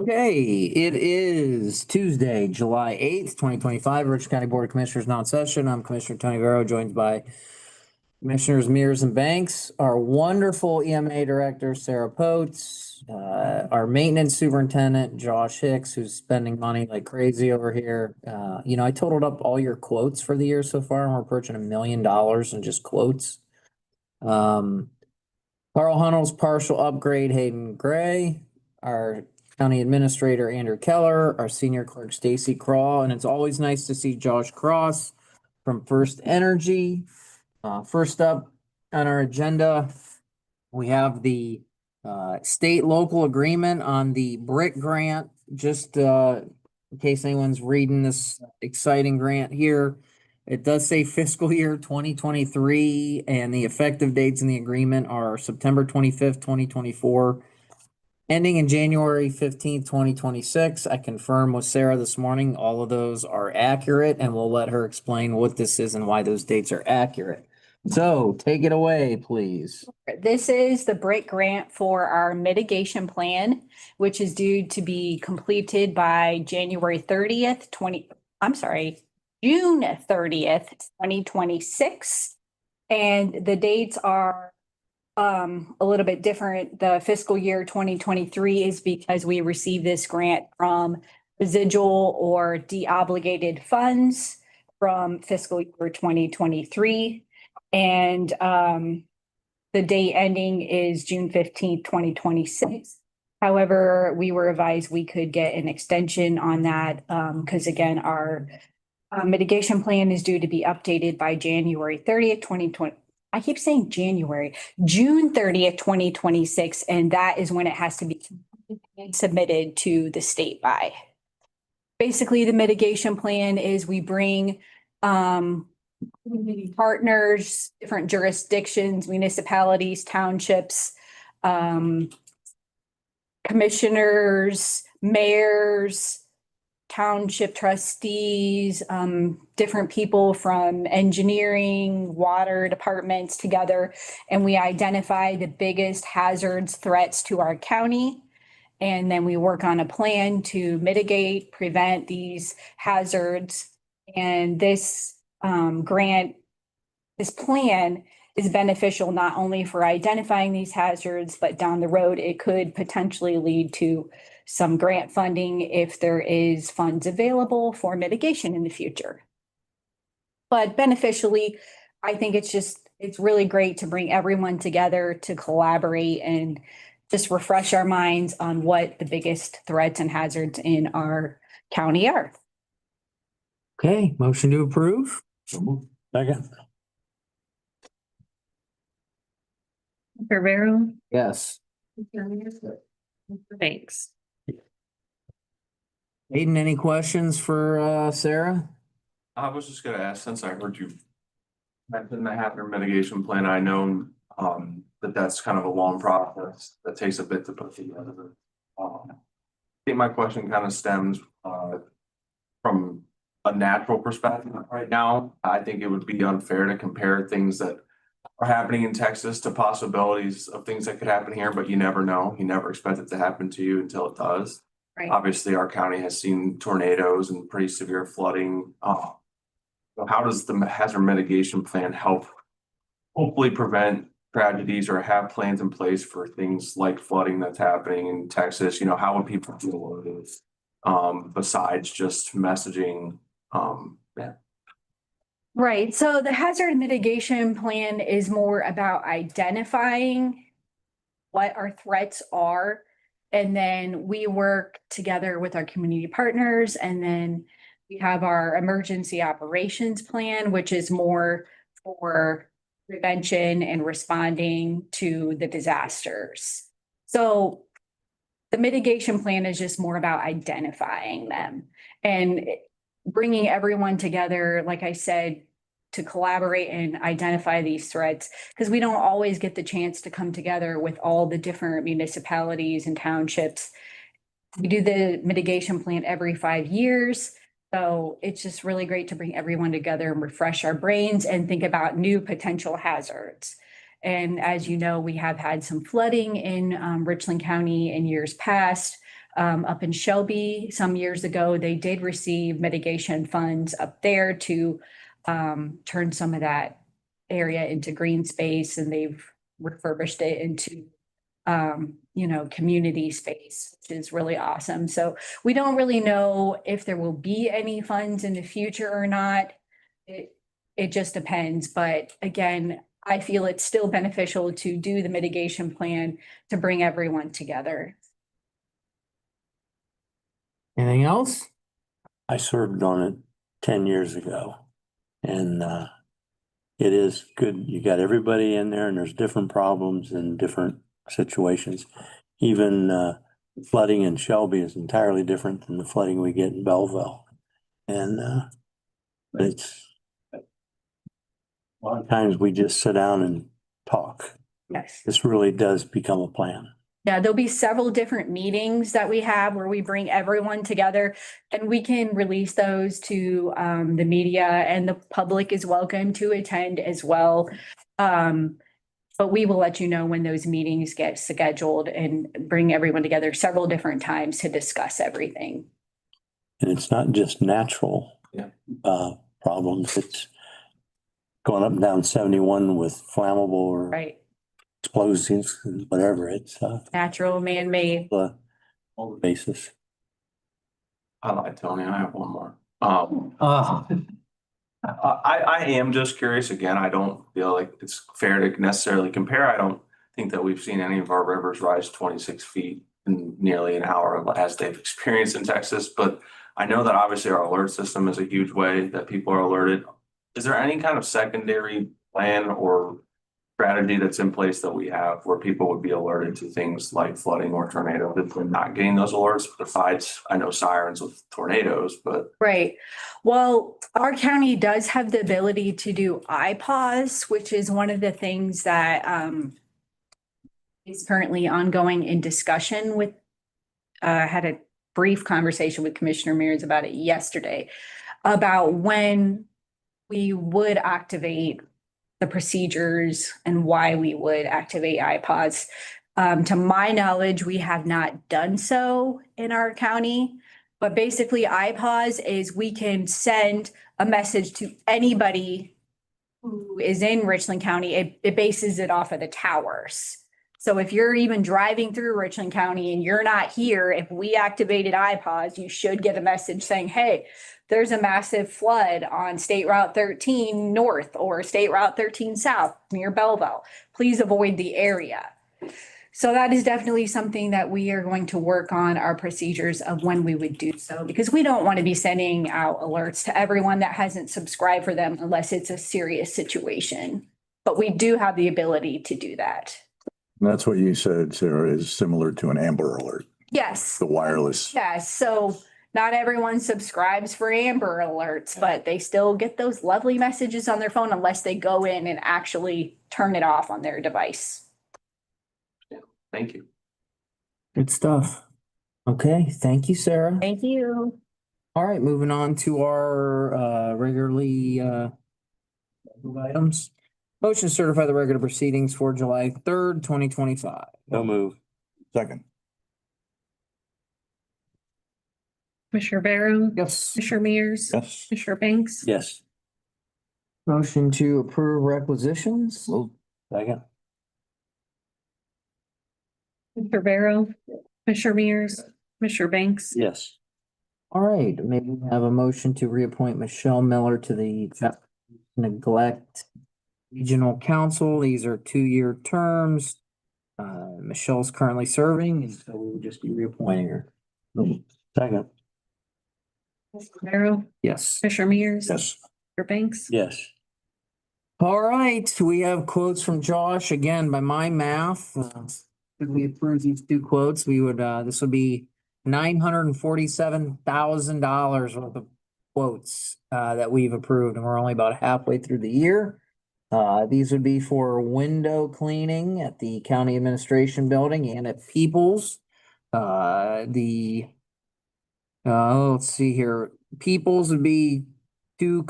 Okay, it is Tuesday, July 8th, 2025. Rich County Board of Commissioners non-session. I'm Commissioner Tony Vero, joined by Commissioners Mears and Banks, our wonderful EMA Director, Sarah Potes, our Maintenance Superintendent, Josh Hicks, who's spending money like crazy over here. I totaled up all your quotes for the year so far, and we're approaching $1 million in just quotes. Carl Hunnell's partial upgrade, Hayden Gray, our County Administrator Andrew Keller, our Senior Clerk Stacy Crawl, and it's always nice to see Josh Cross from First Energy. First up on our agenda, we have the state local agreement on the BRIC grant. Just in case anyone's reading this exciting grant here, it does say fiscal year 2023, and the effective dates in the agreement are September 25th, 2024. Ending in January 15th, 2026. I confirmed with Sarah this morning, all of those are accurate, and we'll let her explain what this is and why those dates are accurate. So take it away, please. This is the BRIC grant for our mitigation plan, which is due to be completed by June 30th, 2026. And the dates are a little bit different. The fiscal year 2023 is because we received this grant from residual or deobligated funds from fiscal year 2023. And the date ending is June 15th, 2026. However, we were advised we could get an extension on that because again, our mitigation plan is due to be updated by January 30th, 2020. I keep saying January, June 30th, 2026, and that is when it has to be submitted to the state by. Basically, the mitigation plan is we bring partners, different jurisdictions, municipalities, townships, commissioners, mayors, township trustees, different people from engineering, water departments together, and we identify the biggest hazards, threats to our county. And then we work on a plan to mitigate, prevent these hazards. And this plan is beneficial not only for identifying these hazards, but down the road, it could potentially lead to some grant funding if there is funds available for mitigation in the future. But beneficially, I think it's really great to bring everyone together to collaborate and just refresh our minds on what the biggest threats and hazards in our county are. Okay, motion to approve. Second. Rivera. Yes. Thanks. Hayden, any questions for Sarah? I was just gonna ask, since I heard you mention the hazard mitigation plan, I know that's kind of a long process that takes a bit to put together. I think my question kind of stems from a natural perspective right now. I think it would be unfair to compare things that are happening in Texas to possibilities of things that could happen here, but you never know. You never expect it to happen to you until it does. Right. Obviously, our county has seen tornadoes and pretty severe flooding. So how does the hazard mitigation plan help hopefully prevent tragedies or have plans in place for things like flooding that's happening in Texas? You know, how would people deal with this besides just messaging? Right. So the hazard mitigation plan is more about identifying what our threats are. And then we work together with our community partners. And then we have our emergency operations plan, which is more for prevention and responding to the disasters. So the mitigation plan is just more about identifying them and bringing everyone together, like I said, to collaborate and identify these threats, because we don't always get the chance to come together with all the different municipalities and townships. We do the mitigation plan every 5 years. So it's just really great to bring everyone together and refresh our brains and think about new potential hazards. And as you know, we have had some flooding in Richland County in years past. up in Shelby some years ago. They did receive mitigation funds up there to turn some of that area into green space, and they've refurbished it into community space, which is really awesome. So we don't really know if there will be any funds in the future or not. It just depends. But again, I feel it's still beneficial to do the mitigation plan to bring everyone together. Anything else? I served on it 10 years ago. And it is good. You got everybody in there and there's different problems and different situations. Even flooding in Shelby is entirely different than the flooding we get in Belleville. And it's a lot of times we just sit down and talk. Yes. This really does become a plan. Yeah, there'll be several different meetings that we have where we bring everyone together, and we can release those to the media, and the public is welcome to attend as well. But we will let you know when those meetings get scheduled and bring everyone together several different times to discuss everything. And it's not just natural Yeah. problems. It's going up and down 71 with flammable or Right. explosives and whatever. It's Natural, man-made. all the bases. I lied, Tony, I have one more. Oh, I am just curious, again, I don't feel like it's fair to necessarily compare. I don't think that we've seen any of our rivers rise 26 feet in nearly an hour as they've experienced in Texas, but I know that obviously our alert system is a huge way that people are alerted. Is there any kind of secondary plan or strategy that's in place that we have where people would be alerted to things like flooding or tornado if we're not getting those alerts? Besides, I know sirens with tornadoes, but Right. Well, our county does have the ability to do iPause, which is one of the things that is currently ongoing in discussion with, had a brief conversation with Commissioner Mears about it yesterday, about when we would activate the procedures and why we would activate iPods. To my knowledge, we have not done so in our county. But basically, iPause is we can send a message to anybody who is in Richland County. It bases it off of the towers. So if you're even driving through Richland County and you're not here, if we activated iPause, you should get a message saying, hey, there's a massive flood on State Route 13 North or State Route 13 South near Belleville. Please avoid the area. So that is definitely something that we are going to work on our procedures of when we would do so, because we don't want to be sending out alerts to everyone that hasn't subscribed for them unless it's a serious situation. But we do have the ability to do that. That's what you said, Sarah, is similar to an Amber Alert, Yes. the wireless. Yes. So not everyone subscribes for Amber Alerts, but they still get those lovely messages on their phone unless they go in and actually turn it off on their device. thank you. good stuff. Okay, thank you, Sarah. Thank you. All right, moving on to our regularly items. Motion to certify the regular proceedings for July 3rd, 2025. No move. Second, Commissioner Barrow. Yes. Commissioner Mears. yes. Commissioner Banks. Yes. Motion to approve requisitions. Second. Commissioner Barrow. Commissioner Mears. Commissioner Banks. Yes. All right, maybe we have a motion to reappoint Michelle Miller to the Neglect Regional Council. These are 2-year terms. Michelle's currently serving, and so we will just be reappointing her. Second. Commissioner Barrow. Yes. Commissioner Mears. Yes. Commissioner Banks. Yes. All right, we have quotes from Josh. Again, by my math, if we approve these 2 quotes, we would, this would be $947,000 worth of quotes that we've approved, and we're only about halfway through the year. These would be for window cleaning at the county administration building and at Peoples. Let's see here. Peoples would be 2,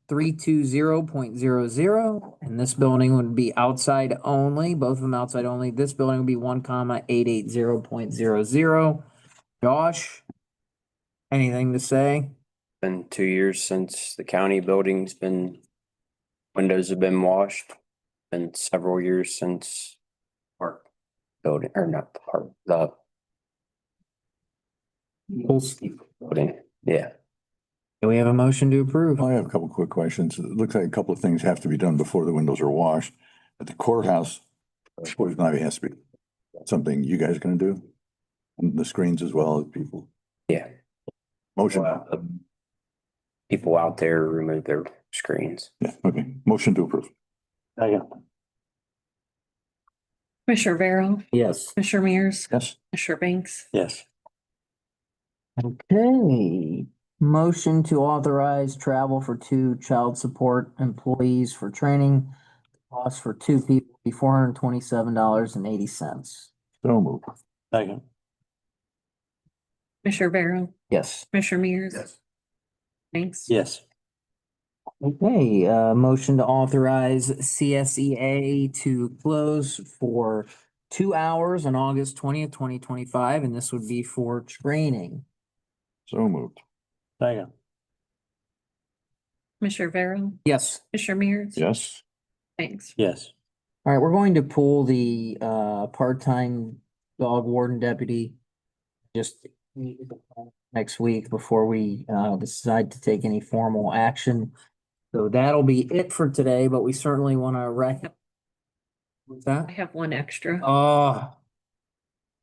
320.00. And this building would be outside only, both of them outside only. This building would be 1,880.00. Josh? Anything to say? Been 2 years since the county building's been, windows have been washed. Been several years since park building, or not the park, the building, yeah. Do we have a motion to approve? I have a couple quick questions. It looks like a couple of things have to be done before the windows are washed. At the courthouse, poison ivy has to be something you guys are gonna do? And the screens as well as people. Yeah. Motion. People out there remove their screens. Yeah, okay. Motion to approve. Second. Commissioner Barrow, Yes. Commissioner Mears, Yes. Commissioner Banks, Yes. Okay. Motion to authorize travel for 2 child support employees for training. Cost for 2 people be $427.80. So moved. Second. Commissioner Barrow, Yes. Commissioner Mears. Yes. Banks. Yes. Okay, motion to authorize CSEA to close for 2 hours on August 20th, 2025, and this would be for training. So moved. Second. Commissioner Barrow, Yes. Commissioner Mears. Yes. Banks. Yes. All right, we're going to pull the part-time dog warden deputy just next week before we decide to take any formal action. So that'll be it for today, but we certainly want to What's I that? have one extra. Oh,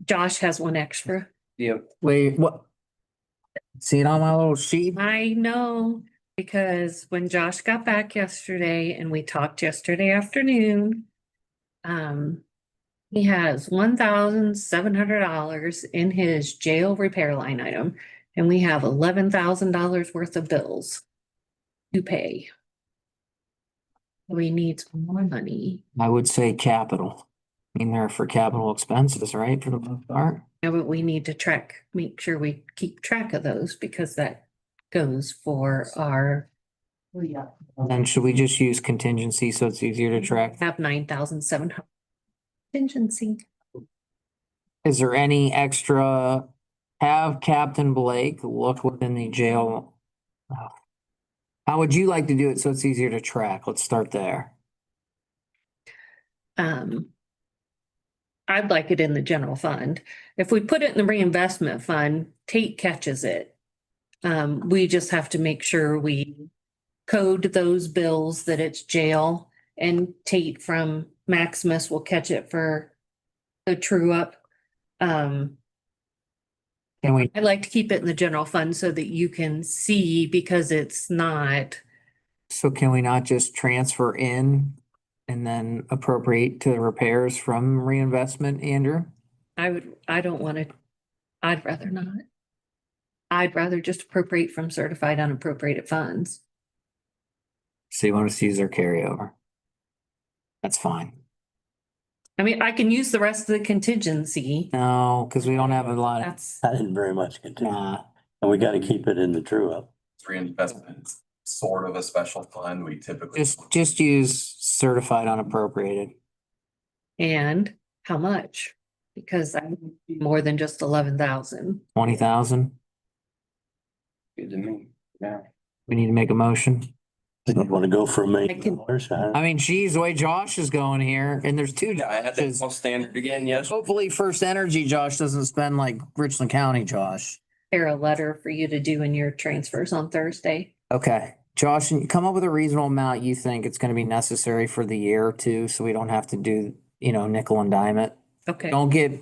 Josh has one extra. Yep. wait, what? See it on my little sheet? I know, because when Josh got back yesterday and we talked yesterday afternoon, he has $1,700 in his jail repair line item, and we have $11,000 worth of bills to pay. We need some more money. I would say capital. I mean, they're for capital expenses, right, for the most part? Yeah, but we need to make sure we keep track of those, because that goes for our. Then should we just use contingency so it's easier to track? Have 9,700 contingency. Is there any extra? Have Captain Blake look within the jail? How would you like to do it so it's easier to track? Let's start there. I'd like it in the general fund. If we put it in the reinvestment fund, Tate catches it. We just have to make sure we code those bills that it's jail, and Tate from Maximus will catch it for the true up. Can we, I'd like to keep it in the general fund so that you can see, because it's not. so can we not just transfer in and then appropriate to the repairs from reinvestment, Andrew? I don't want to, I'd rather not. I'd rather just appropriate from certified unappropriated funds. So you want us to use their carryover? That's fine. I mean, I can use the rest of the contingency. No, because we don't have a lot of, That's, I didn't very much continue. nah. And we gotta keep it in the true up. Reinvestment, it's sort of a special fund. We typically. Just use certified unappropriated. and how much? Because I need more than just 11,000. 20,000. Good to me. Yeah. We need to make a motion. You wanna go for $1 I can- million? I mean, geez, the way Josh is going here, and there's 2 Yeah, I had that Joshes. whole standard again, yes. Hopefully First Energy Josh doesn't spend like Richland County Josh. Here, a letter for you to do in your transfers on Thursday. Okay, Josh, and you come up with a reasonable amount you think it's gonna be necessary for the year or two, so we don't have to do, nickel and dime it. Okay, Don't get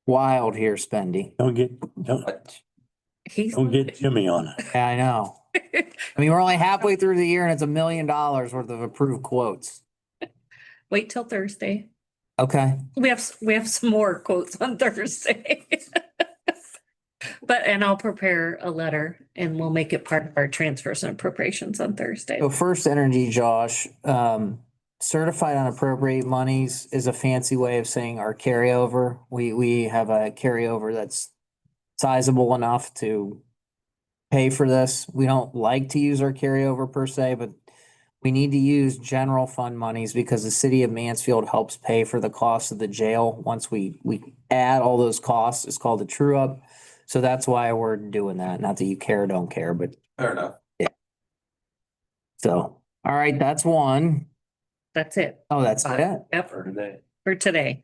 wild here, Spendy. Don't get he's. Jimmy on it. Yeah, I know. I mean, we're only halfway through the year and it's $1 million worth of approved quotes. Wait till Thursday. Okay, We have some more quotes on Thursday. And I'll prepare a letter and we'll make it part of our transfers and appropriations on Thursday. so First Energy, Josh, certified unappropriate monies is a fancy way of saying our carryover. We have a carryover that's sizable enough to pay for this. We don't like to use our carryover per se, but we need to use general fund monies because the city of Mansfield helps pay for the cost of the jail. Once we add all those costs, it's called a true up. So that's why we're doing that. Not that you care or don't care, but Fair enough. so, all right, that's one. That's it. Oh, that's it. Yep, For today. for today.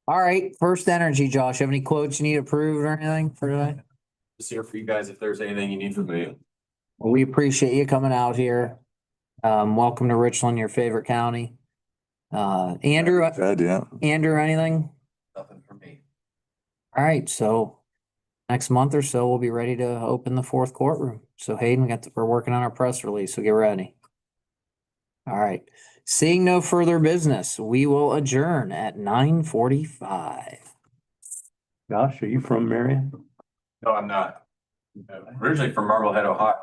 All right, First Energy, Josh, have any quotes you need approved or anything for today? Just here for you guys if there's anything you need from me. Well, we appreciate you coming out here. Welcome to Richland, your favorite county. Andrew, Good, yeah. anything? Nothing from me. All right, so next month or so, we'll be ready to open the fourth courtroom. So Hayden, we're working on our press release, so get ready. All right, seeing no further business, we will adjourn at 9:45. Josh, are you from Marion? No, I'm not. Originally from Marblehead, Ohio.